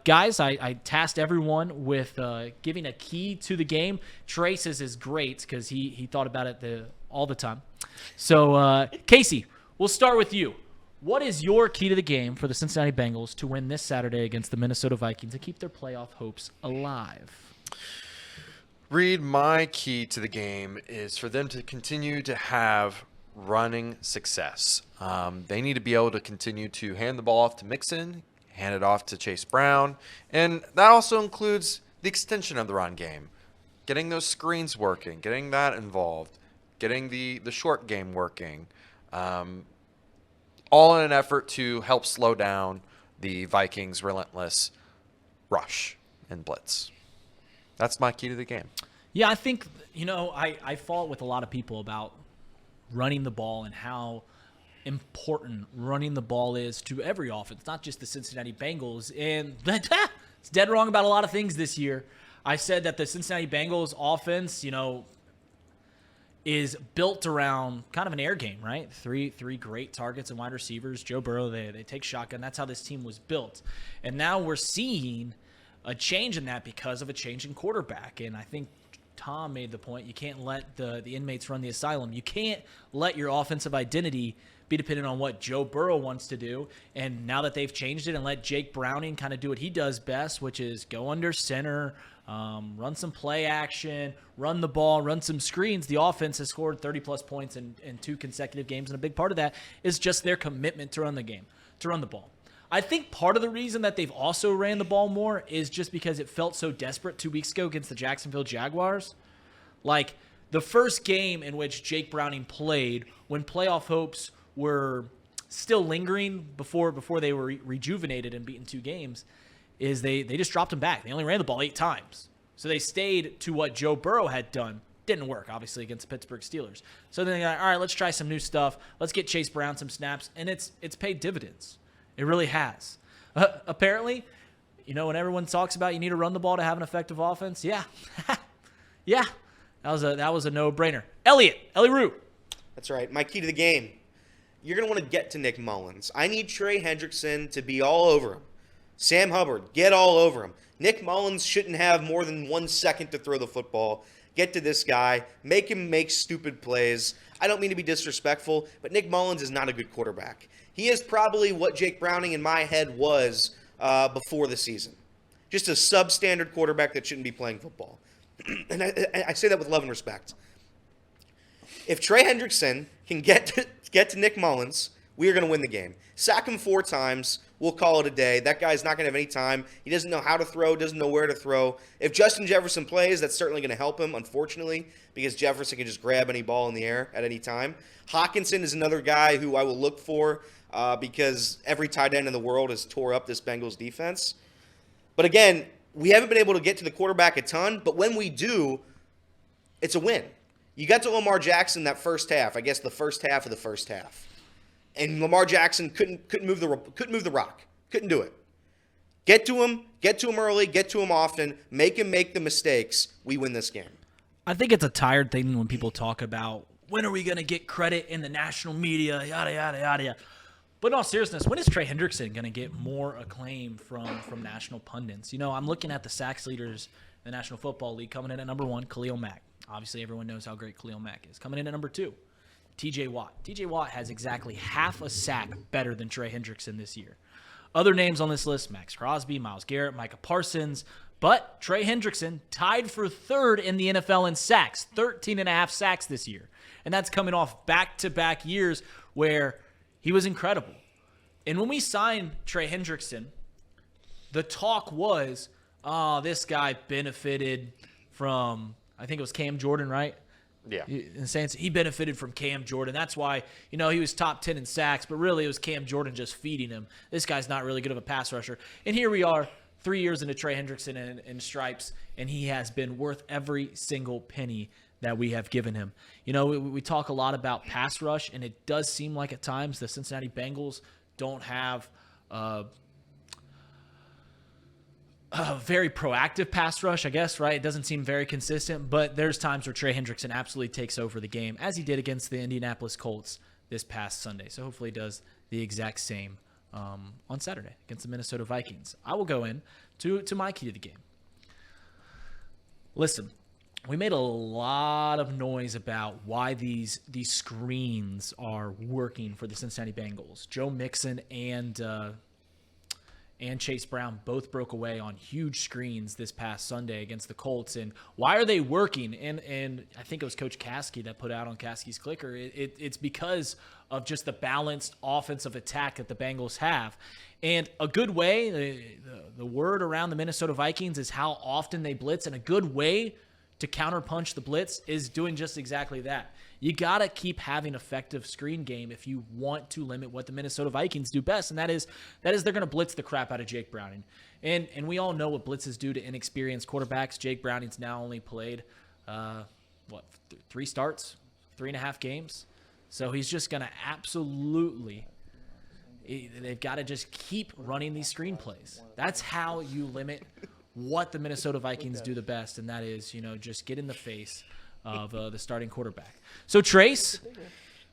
Guys, I tasked everyone with giving a key to the game. Trace's is great because he thought about it all the time. So, Casey, we'll start with you. What is your key to the game for the Cincinnati Bengals to win this Saturday against the Minnesota Vikings and keep their playoff hopes alive? Reed, my key to the game is for them to continue to have running success. They need to be able to continue to hand the ball off to Mixon, hand it off to Chase Brown, and that also includes the extension of the run game. Getting those screens working, getting that involved, getting the short game working. All in an effort to help slow down the Vikings' relentless rush and blitz. That's my key to the game. Yeah, I think, I fought with a lot of people about running the ball and how important running the ball is to every offense, not just the Cincinnati Bengals. And it's dead wrong about a lot of things this year. I said that the Cincinnati Bengals offense, is built around kind of an air game, right? Three great targets and wide receivers. Joe Burrow, they take shotgun. That's how this team was built. And now we're seeing a change in that because of a change in quarterback. And I think Tom made the point, you can't let the inmates run the asylum. You can't let your offensive identity be dependent on what Joe Burrow wants to do. And now that they've changed it and let Jake Browning kind of do what he does best, which is go under center, run some play action, run the ball, run some screens. The offense has scored 30-plus points in 2 consecutive games, and a big part of that is just their commitment to run the ball. I think part of the reason that they've also ran the ball more is just because it felt so desperate 2 weeks ago against the Jacksonville Jaguars. Like, the first game in which Jake Browning played, when playoff hopes were still lingering before they were rejuvenated and beaten 2 games, is they just dropped him back. They only ran the ball 8 times. So they stayed to what Joe Burrow had done. Didn't work, obviously, against the Pittsburgh Steelers. So then they're like, all right, let's try some new stuff. Let's get Chase Brown some snaps. And it's paid dividends. It really has. Apparently, when everyone talks about you need to run the ball to have an effective offense, yeah. Yeah. That was a no-brainer. Ellie Rue. That's right. My key to the game. You're going to want to get to Nick Mullins. I need Trey Hendrickson to be all over him. Sam Hubbard, get all over him. Nick Mullins shouldn't have more than 1 second to throw the football. Get to this guy. Make him make stupid plays. I don't mean to be disrespectful, but Nick Mullins is not a good quarterback. He is probably what Jake Browning in my head was before the season. Just a substandard quarterback that shouldn't be playing football. And I say that with love and respect. If Trey Hendrickson can get to Nick Mullins, we are going to win the game. Sack him 4 times. We'll call it a day. That guy's not going to have any time. He doesn't know how to throw, doesn't know where to throw. If Justin Jefferson plays, that's certainly going to help him, unfortunately, because Jefferson can just grab any ball in the air at any time. Hawkinson is another guy who I will look for because every tight end in the world has tore up this Bengals defense. But again, we haven't been able to get to the quarterback a ton, but when we do, it's a win. You got to Lamar Jackson that first half, I guess the first half of the first half. And Lamar Jackson couldn't move the rock. Couldn't do it. Get to him early, get to him often, make him make the mistakes. We win this game. I think it's a tired thing when people talk about when are we going to get credit in the national media, yada, yada, yada. But in all seriousness, when is Trey Hendrickson going to get more acclaim from national pundits? I'm looking at the sacks leaders in the National Football League. Coming in at number 1, Khalil Mack. Obviously, everyone knows how great Khalil Mack is. Coming in at number 2, TJ Watt. TJ Watt has exactly half a sack better than Trey Hendrickson this year. Other names on this list, Max Crosby, Myles Garrett, Micah Parsons. But Trey Hendrickson tied for 3rd in the NFL in sacks, 13.5 sacks this year. And that's coming off back-to-back years where he was incredible. And when we signed Trey Hendrickson, the talk was, this guy benefited from, I think it was Cam Jordan, right? Yeah. In the sense, he benefited from Cam Jordan. That's why, he was top 10 in sacks, but really it was Cam Jordan just feeding him. This guy's not really good of a pass rusher. And here we are, 3 years into Trey Hendrickson in stripes, and he has been worth every single penny that we have given him. We talk a lot about pass rush, and it does seem like at times the Cincinnati Bengals don't have a very proactive pass rush, I guess, right? It doesn't seem very consistent, but there's times where Trey Hendrickson absolutely takes over the game, as he did against the Indianapolis Colts this past Sunday. So hopefully he does the exact same on Saturday against the Minnesota Vikings. I will go in to my key to the game. Listen, we made a lot of noise about why these screens are working for the Cincinnati Bengals. Joe Mixon and Chase Brown both broke away on huge screens this past Sunday against the Colts. And why are they working? And I think it was Coach Caskey that put out on Caskey's clicker. It's because of just the balanced offensive attack that the Bengals have. And a good way, the word around the Minnesota Vikings is how often they blitz. And a good way to counterpunch the blitz is doing just exactly that. You got to keep having effective screen game if you want to limit what the Minnesota Vikings do best, and that is they're going to blitz the crap out of Jake Browning. And we all know what blitzes do to inexperienced quarterbacks. Jake Browning's now only played, 3 starts, 3.5 games. So he's just going to absolutely – they've got to just keep running these screenplays. That's how you limit what the Minnesota Vikings do the best, and that is, just get in the face of the starting quarterback. So Trace,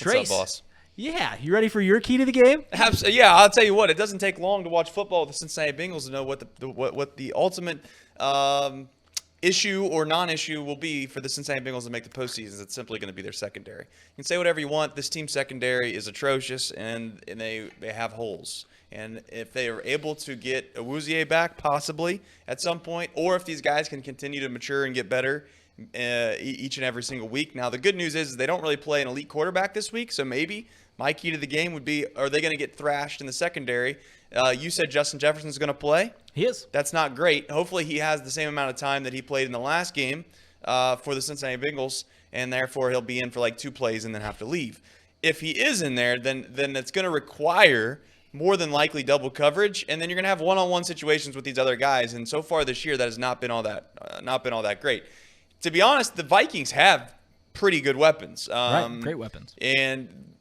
What's up, boss? Yeah, you ready for your key to the game? Yeah, I'll tell you what. It doesn't take long to watch football with the Cincinnati Bengals to know what the ultimate issue or non-issue will be for the Cincinnati Bengals to make the postseason. It's simply going to be their secondary. You can say whatever you want. This team's secondary is atrocious, and they have holes. And if they are able to get Awuzie back, possibly at some point, or if these guys can continue to mature and get better each and every single week. Now, the good news is they don't really play an elite quarterback this week, so maybe my key to the game would be, are they going to get thrashed in the secondary? You said Justin Jefferson's going to play. He is. That's not great. Hopefully he has the same amount of time that he played in the last game for the Cincinnati Bengals, and therefore he'll be in for like 2 plays and then have to leave. If he is in there, then it's going to require more than likely double coverage, and then you're going to have one-on-one situations with these other guys. And so far this year, that has not been all that great. To be honest, the Vikings have pretty good weapons. Right, great weapons. And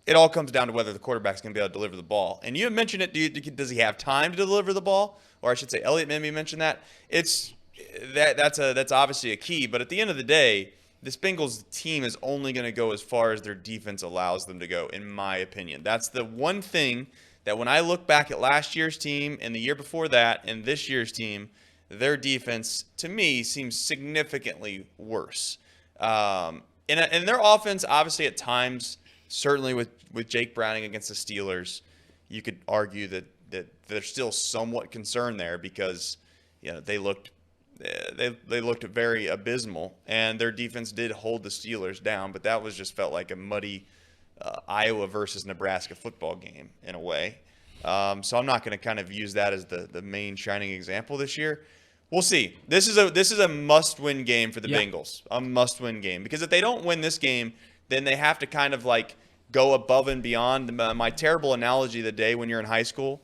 it all comes down to whether the quarterback's going to be able to deliver the ball. And you mentioned it. Does he have time to deliver the ball? Or I should say, Elliott maybe mentioned that. That's obviously a key. But at the end of the day, this Bengals team is only going to go as far as their defense allows them to go, in my opinion. That's the one thing that when I look back at last year's team and the year before that and this year's team, their defense, to me, seems significantly worse. And their offense, obviously, at times, certainly with Jake Browning against the Steelers, you could argue that there's still somewhat concern there because they looked very abysmal, and their defense did hold the Steelers down, but that felt like a muddy Iowa versus Nebraska football game in a way. So I'm not going to kind of use that as the main shining example this year. We'll see. This is a must-win game for the Bengals, a must-win game, because if they don't win this game, then they have to kind of like go above and beyond. My terrible analogy of the day when you're in high school,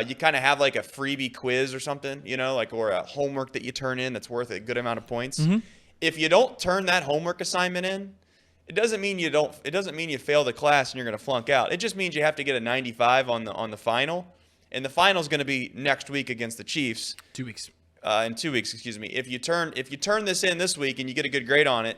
you kind of have like a freebie quiz or something, or a homework that you turn in that's worth a good amount of points. Mm-hmm. If you don't turn that homework assignment in, it doesn't mean you fail the class and you're going to flunk out. It just means you have to get a 95 on the final, and the final is going to be next week against the Chiefs. 2 weeks. In 2 weeks, excuse me. If you turn this in this week and you get a good grade on it,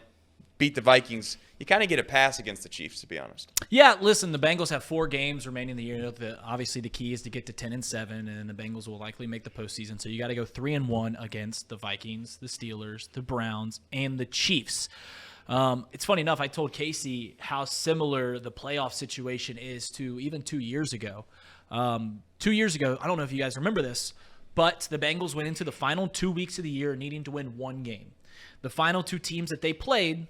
beat the Vikings, you kind of get a pass against the Chiefs, to be honest. Yeah, listen, the Bengals have 4 games remaining in the year. Obviously, the key is to get to 10-7, and the Bengals will likely make the postseason. So you got to go 3-1 against the Vikings, the Steelers, the Browns, and the Chiefs. It's funny enough, I told Casey how similar the playoff situation is to even 2 years ago. 2 years ago, I don't know if you guys remember this, but the Bengals went into the final 2 weeks of the year needing to win 1 game. The final 2 teams that they played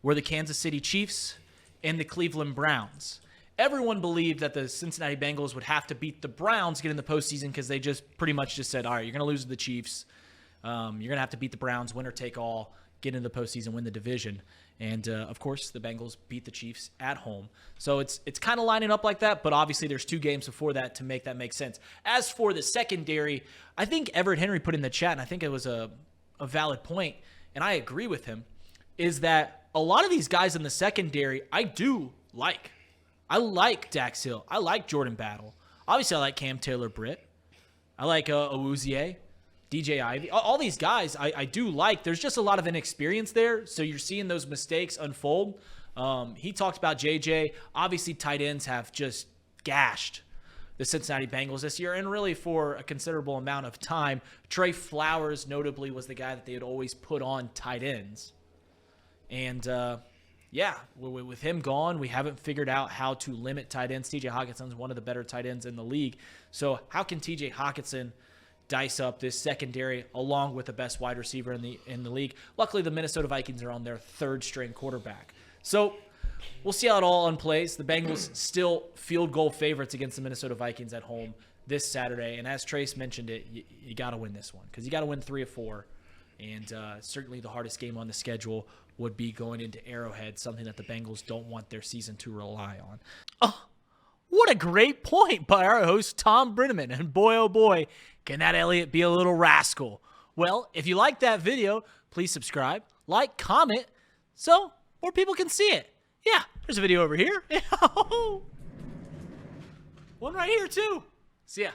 were the Kansas City Chiefs and the Cleveland Browns. Everyone believed that the Cincinnati Bengals would have to beat the Browns to get in the postseason because they just pretty much just said, all right, you're going to lose to the Chiefs. You're going to have to beat the Browns, winner take all, get into the postseason, win the division. And, of course, the Bengals beat the Chiefs at home. So it's kind of lining up like that, but obviously there's 2 games before that to make that make sense. As for the secondary, I think Everett Henry put in the chat, and I think it was a valid point, and I agree with him, is that a lot of these guys in the secondary I do like. I like Dax Hill. I like Jordan Battle. Obviously, I like Cam Taylor-Britt. I like Awuzie. DJ Ivy, all these guys I do like. There's just a lot of inexperience there, so you're seeing those mistakes unfold. He talked about JJ. Obviously, tight ends have just gashed the Cincinnati Bengals this year, and really for a considerable amount of time. Trey Flowers, notably, was the guy that they had always put on tight ends. And, with him gone, we haven't figured out how to limit tight ends. TJ Hawkinson's one of the better tight ends in the league. So how can TJ Hawkinson dice up this secondary along with the best wide receiver in the league? Luckily, the Minnesota Vikings are on their third-string quarterback. So we'll see how it all unplays. The Bengals still field goal favorites against the Minnesota Vikings at home this Saturday. And as Trace mentioned it, you got to win this one because you got to win 3 of 4. And certainly the hardest game on the schedule would be going into Arrowhead, something that the Bengals don't want their season to rely on. Oh, what a great point by our host, Tom Brenneman. And boy, oh boy, can that Elliott be a little rascal. Well, if you like that video, please subscribe, like, comment, so more people can see it. Yeah, there's a video over here. One right here, too. See ya.